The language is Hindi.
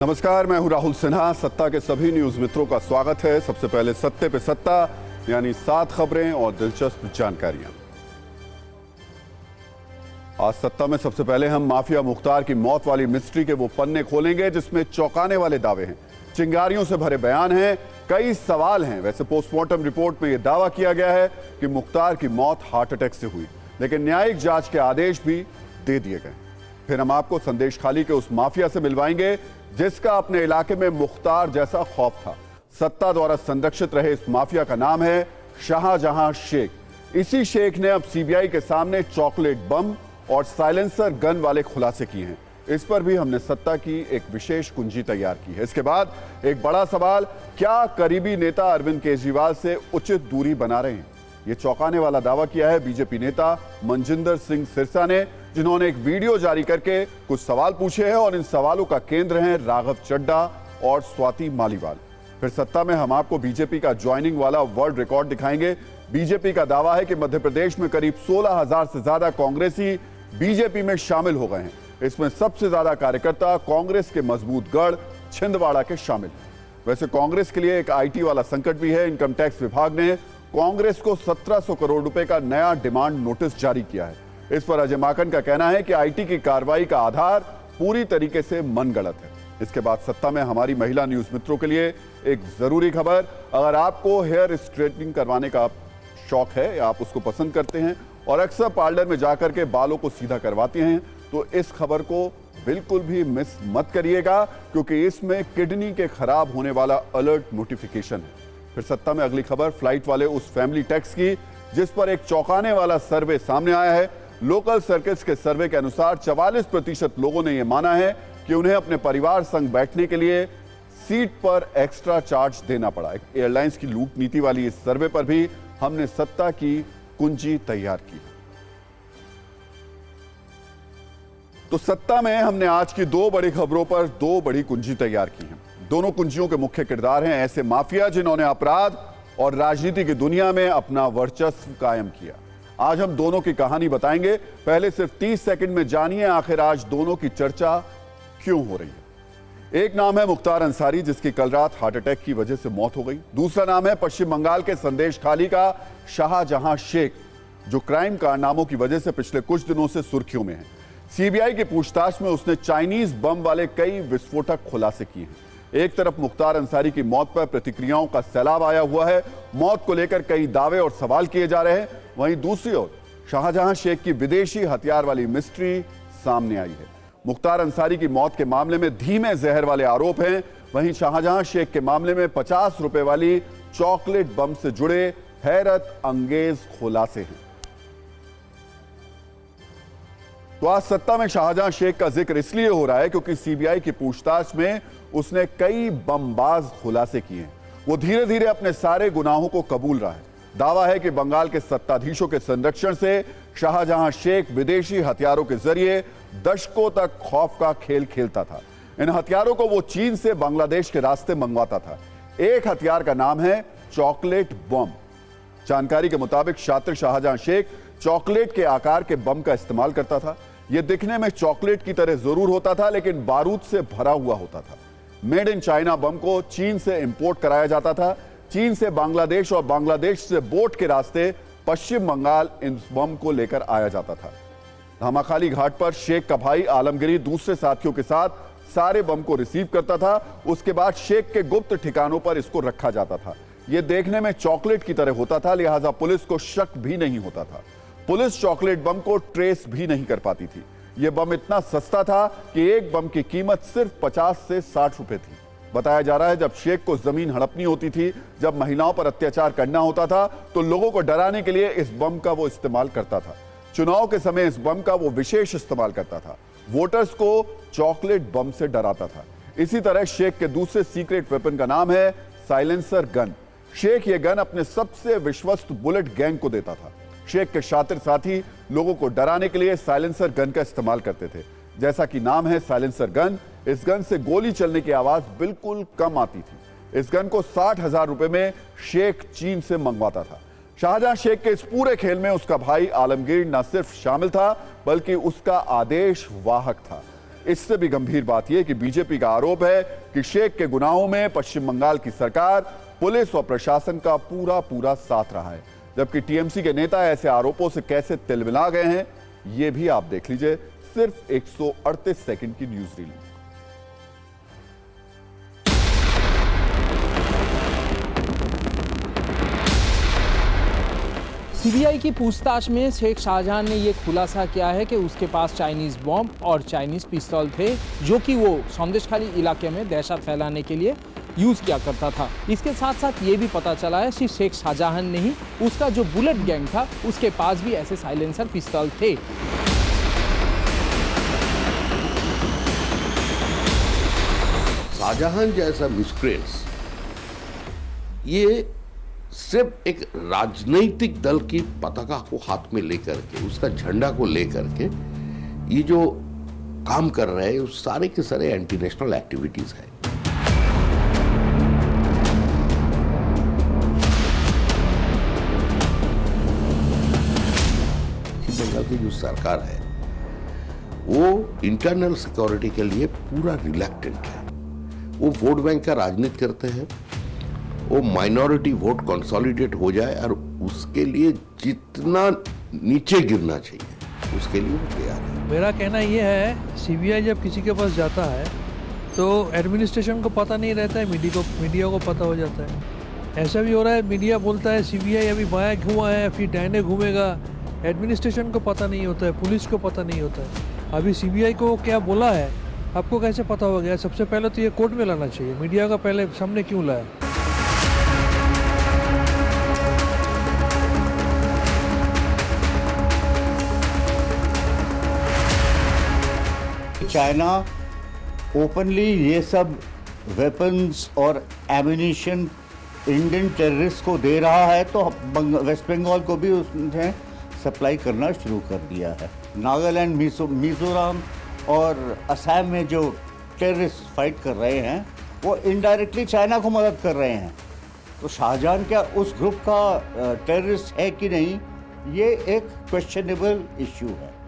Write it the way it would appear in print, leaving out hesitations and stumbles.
नमस्कार, मैं हूं राहुल सिन्हा। सत्ता के सभी न्यूज मित्रों का स्वागत है। सबसे पहले सत्ते पे सत्ता, यानी 7 खबरें और दिलचस्प जानकारियां। आज सत्ता में सबसे पहले हम माफिया मुख्तार की मौत वाली मिस्ट्री के वो पन्ने खोलेंगे जिसमें चौंकाने वाले दावे हैं, चिंगारियों से भरे बयान हैं, कई सवाल हैं। वैसे पोस्टमार्टम रिपोर्ट में यह दावा किया गया है कि मुख्तार की मौत हार्ट अटैक से हुई, लेकिन न्यायिक जांच के आदेश भी दे दिए गए। फिर हम आपको संदेश खाली के उस माफिया से मिलवाएंगे जिसका अपने इलाके में मुख्तार जैसा खौफ था। सत्ता द्वारा संरक्षित रहे इस माफिया का नाम है शाहजहां शेख। इसी शेख ने अब सीबीआई के सामने चॉकलेट बम और साइलेंसर गन वाले खुलासे किए हैं। इस पर भी हमने सत्ता की एक विशेष कुंजी तैयार की है। इसके बाद एक बड़ा सवाल, क्या करीबी नेता अरविंद केजरीवाल से उचित दूरी बना रहे हैं? यह चौंकाने वाला दावा किया है बीजेपी नेता मनजिंदर सिंह सिरसा ने, जिन्होंने एक वीडियो जारी करके कुछ सवाल पूछे हैं और इन सवालों का केंद्र हैं राघव चड्ढा और स्वाति मालीवाल। फिर सत्ता में हम आपको बीजेपी का ज्वाइनिंग वाला वर्ल्ड रिकॉर्ड दिखाएंगे। बीजेपी का दावा है कि मध्य प्रदेश में करीब 16,000 से ज्यादा कांग्रेसी बीजेपी में शामिल हो गए हैं। इसमें सबसे ज्यादा कार्यकर्ता कांग्रेस के मजबूत गढ़ छिंदवाड़ा के शामिल हैं। वैसे कांग्रेस के लिए एक आईटी वाला संकट भी है। इनकम टैक्स विभाग ने कांग्रेस को 1700 करोड़ रुपए का नया डिमांड नोटिस जारी किया है। इस पर अजय माकन का कहना है कि आईटी की कार्रवाई का आधार पूरी तरीके से मनगढ़ंत है। इसके बाद सत्ता में हमारी महिला न्यूज मित्रों के लिए एक जरूरी खबर। अगर आपको हेयर स्ट्रेटनिंग करवाने का शौक है या आप उसको पसंद करते हैं और अक्सर पार्लर में जाकर के बालों को सीधा करवाते हैं, तो इस खबर को बिल्कुल भी मिस मत करिएगा, क्योंकि इसमें किडनी के खराब होने वाला अलर्ट नोटिफिकेशन है। फिर सत्ता में अगली खबर फ्लाइट वाले उस फैमिली टैक्स की, जिस पर एक चौंकाने वाला सर्वे सामने आया है। लोकल सर्किट्स के सर्वे के अनुसार 44% लोगों ने यह माना है कि उन्हें अपने परिवार संग बैठने के लिए सीट पर एक्स्ट्रा चार्ज देना पड़ा। एयरलाइंस की लूट नीति वाली इस सर्वे पर भी हमने सत्ता की कुंजी तैयार की। तो सत्ता में हमने आज की 2 बड़ी खबरों पर 2 बड़ी कुंजी तैयार की हैं। दोनों कुंजियों के मुख्य किरदार हैं ऐसे माफिया जिन्होंने अपराध और राजनीति की दुनिया में अपना वर्चस्व कायम किया। आज हम दोनों की कहानी बताएंगे। पहले सिर्फ 30 सेकंड में जानिए आखिर आज दोनों की चर्चा क्यों हो रही है। एक नाम है मुख्तार अंसारी, जिसकी कल रात हार्ट अटैक की वजह से मौत हो गई। दूसरा नाम है पश्चिम बंगाल के संदेश खाली का शाहजहां शेख, जो क्राइम कारनामों की वजह से पिछले कुछ दिनों से सुर्खियों में है। सीबीआई की पूछताछ में उसने चाइनीज बम वाले कई विस्फोटक खुलासे किए हैं। एक तरफ मुख्तार अंसारी की मौत पर प्रतिक्रियाओं का सैलाब आया हुआ है, मौत को लेकर कई दावे और सवाल किए जा रहे हैं। वहीं दूसरी ओर शाहजहां शेख की विदेशी हथियार वाली मिस्ट्री सामने आई है। मुख्तार अंसारी की मौत के मामले में धीमे जहर वाले आरोप हैं, वहीं शाहजहां शेख के मामले में 50 रुपए वाली चॉकलेट बम से जुड़े हैरत अंगेज खुलासे हैं। तो आज सत्ता में शाहजहां शेख का जिक्र इसलिए हो रहा है क्योंकि सीबीआई की पूछताछ में उसने कई बमबाज खुलासे किए हैं। वो धीरे धीरे अपने सारे गुनाहों को कबूल रहा है। दावा है कि बंगाल के सत्ताधीशों के संरक्षण से शाहजहां शेख विदेशी हथियारों के जरिए दशकों तक खौफ का खेल खेलता था। इन हथियारों को वो चीन से बांग्लादेश के रास्ते मंगवाता था। एक हथियार का नाम है चॉकलेट बम। जानकारी के मुताबिक शातिर शाहजहां शेख चॉकलेट के आकार के बम का इस्तेमाल करता था। यह दिखने में चॉकलेट की तरह जरूर होता था, लेकिन बारूद से भरा हुआ होता था। मेड इन चाइना बम को चीन से इंपोर्ट कराया जाता था। चीन से बांग्लादेश और बांग्लादेश से बोट के रास्ते पश्चिम बंगाल इन बम को लेकर आया जाता था। धामाखाली घाट पर शेख का भाई आलमगिरी दूसरे साथियों के साथ सारे बम को रिसीव करता था। उसके बाद शेख के गुप्त ठिकानों पर इसको रखा जाता था। यह देखने में चॉकलेट की तरह होता था, लिहाजा पुलिस को शक भी नहीं होता था। पुलिस चॉकलेट बम को ट्रेस भी नहीं कर पाती थी। यह बम इतना सस्ता था कि एक बम की कीमत सिर्फ 50 से 60 रुपए थी। बताया जा रहा है जब शेख को जमीन हड़पनी होती थी, जब महिलाओं पर अत्याचार करना होता था, तो लोगों को डराने के लिए इस बम का वो इस्तेमाल करता था। चुनाव के समय इस बम का वो विशेष इस्तेमाल करता था। वोटर्स को चॉकलेट बम से डराता था। इसी तरह शेख के दूसरे सीक्रेट वेपन का नाम है साइलेंसर गन। शेख ये गन अपने सबसे विश्वस्त बुलेट गैंग को देता था। शेख के शातिर साथी लोगों को डराने के लिए साइलेंसर गन का इस्तेमाल करते थे। जैसा कि नाम है साइलेंसर गन, इस गन से गोली चलने की आवाज बिल्कुल कम आती थी। इस गन को 60,000 रुपए में शेख चीन से मंगवाता था। शाहजहां शेख के इस पूरे खेल में उसका भाई आलमगीर न सिर्फ शामिल था, बल्कि उसका आदेश वाहक था। इससे भी गंभीर बात यह कि बीजेपी का आरोप है कि शेख के गुनाहों में पश्चिम बंगाल की सरकार, पुलिस और प्रशासन का पूरा साथ रहा है। जबकि टीएमसी के नेता ऐसे आरोपों से कैसे तिलमिला गए हैं, यह भी आप देख लीजिए सिर्फ 138 सेकंड की न्यूज रील। सीबीआई की पूछताछ में शेख शाहजहां ने यह खुलासा किया है कि उसके पास चाइनीज बॉम्ब और चाइनीज पिस्तौल थे, जो कि वो संदेशखाली इलाके में दहशत फैलाने के लिए यूज किया करता था। इसके साथ साथ ये भी पता चला है सिर्फ शेख शाहजहां नहीं, उसका जो बुलेट गैंग था उसके पास भी ऐसे साइलेंसर पिस्तौल थे। शाहजहां जैसा मिसक्रेट्स ये सिर्फ एक राजनीतिक दल की पताका को हाथ में लेकर के, उसका झंडा को लेकर के ये जो काम कर रहे हैं, उस सारे के सारे एंटी नेशनल एक्टिविटीज है। बंगाल की जो सरकार है वो इंटरनल सिक्योरिटी के लिए पूरा रिलैक्टेंट है। वो वोट बैंक का राजनीति करते हैं, वो माइनॉरिटी वोट कंसोलिडेट हो जाए और उसके लिए जितना नीचे गिरना चाहिए उसके लिए वो तैयार है। मेरा कहना ये है, सीबीआई जब किसी के पास जाता है तो एडमिनिस्ट्रेशन को पता नहीं रहता है, मीडिया को पता हो जाता है। ऐसा भी हो रहा है, मीडिया बोलता है सीबीआई अभी बाएं घुमा है, फिर दाहिने घूमेगा। एडमिनिस्ट्रेशन को पता नहीं होता है, पुलिस को पता नहीं होता है। अभी सीबीआई को क्या बोला है आपको कैसे पता हो गया? सबसे पहले तो ये कोर्ट में लाना चाहिए, मीडिया का पहले सामने क्यों लाया? चाइना ओपनली ये सब वेपन्स और एम्यूनिशन इंडियन टेररिस्ट को दे रहा है, तो वेस्ट बंगाल को भी उसने सप्लाई करना शुरू कर दिया है। नागालैंड, मिजोरम और असम में जो टेररिस्ट फाइट कर रहे हैं वो इनडायरेक्टली चाइना को मदद कर रहे हैं। तो शाहजहां क्या उस ग्रुप का टेररिस्ट है कि नहीं, ये एक क्वेश्चनेबल इश्यू है।